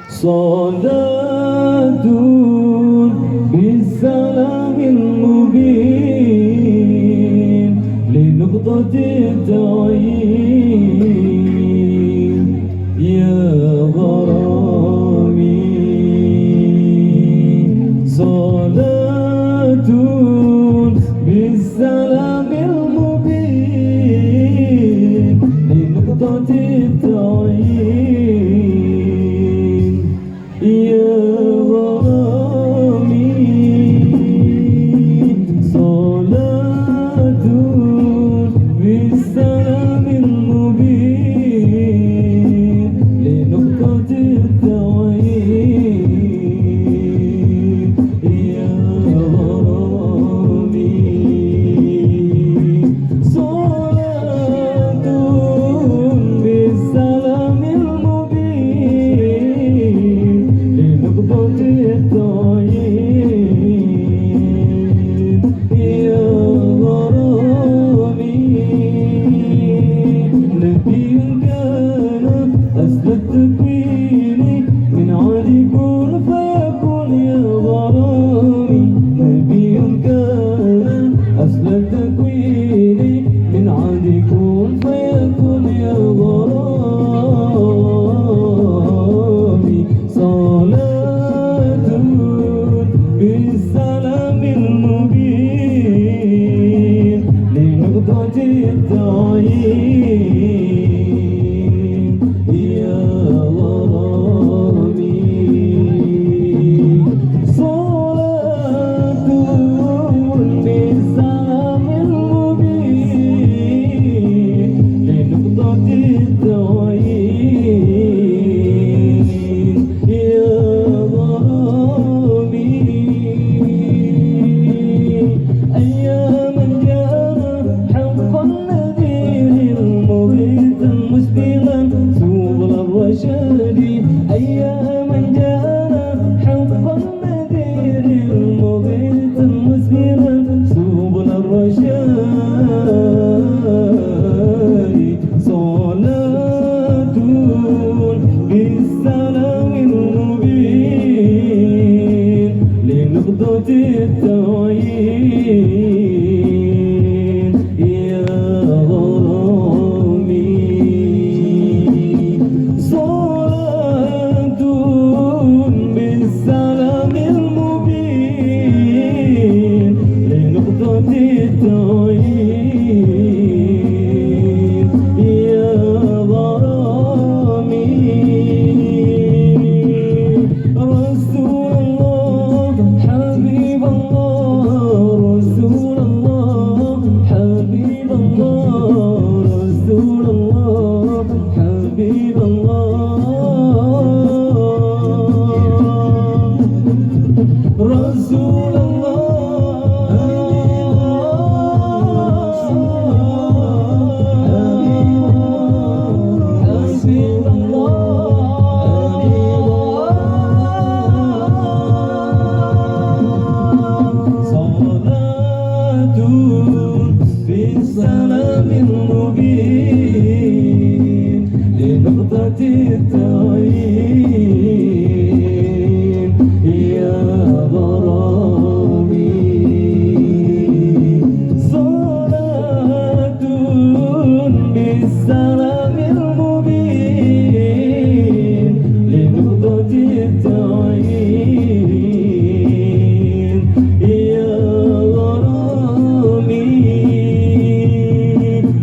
صلاة بالسلام المبين لنقطة التعيين يا غرامي. صلاة بالسلام المبين لنقطة التعيين يا غرامي. صلاة بالسلام المبين لنقطة التعيين يا غرامي. صلاة بالسلام المبين لنقطة التعيين يا غرامي. نبي كان أصل التكوين من عادي كن فيكون يا غرامي. نبي كان أصل التكوين من عادي كن فيكون يا غرامي. صلاة بالسلام المبين لنقطة التعيين يا غرامي. صلاة بالسلام المبين لنقطة التعيين يا غرامي. أياما كان حقا نذير مغيثا مسبلا سبل الرشاد. أياما كان حقا نذير مغيثا مسبلا سبل الرشاد. صلاة بالسلام المبين لنقطة التعيين يا غرامي. صلاة بالسلام المبين لنقطة التعيين يا غرامي. رسول الله حبيب الله رسول الله حبيب الله رسول الله حبيب الله رسول بالسلام المبين لنقطة التعيين يا غرامي. صلاة بالسلام المبين لنقطة التعيين يا غرامي.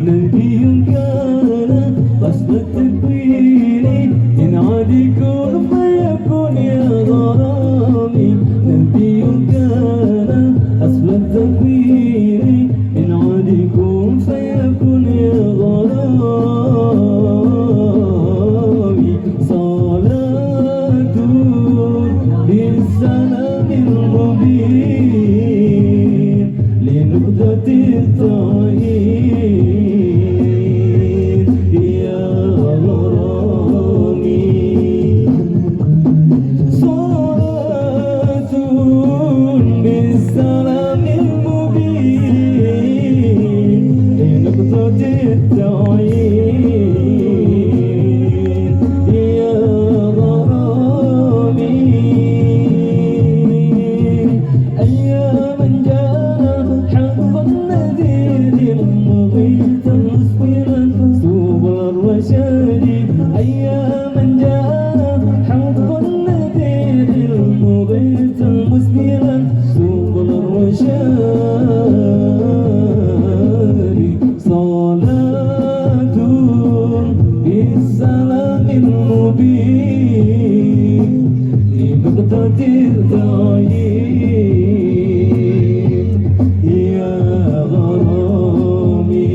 نبي كان قصد التكوين إن عادي كن فيكون يا غرامي. نبي كان أصل التكوين إن عادي كن فيكون يا غرامي. صلاة بالسلام المبين لنقطة التعيين يا غرامي. لنقطة التعيين يا غرامي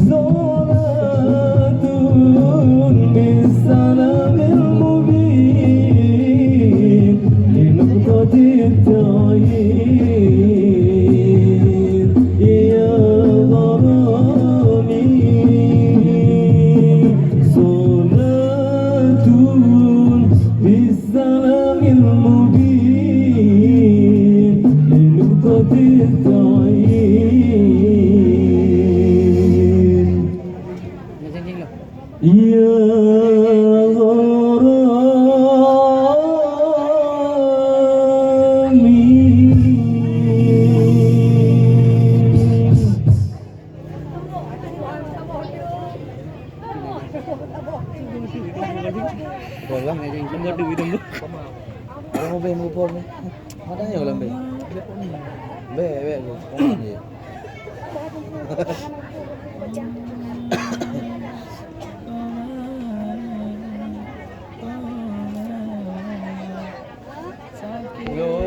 صلاة بالسلام المبين لنقطة التعيين يا غرامي صلاة بالسلام المبين لنقطة التعيين يا Rồi lắm, không có đuôi đâu. Mau về mua phone đi. Mà đã hiểu làm bể. Bể rồi, không làm gì.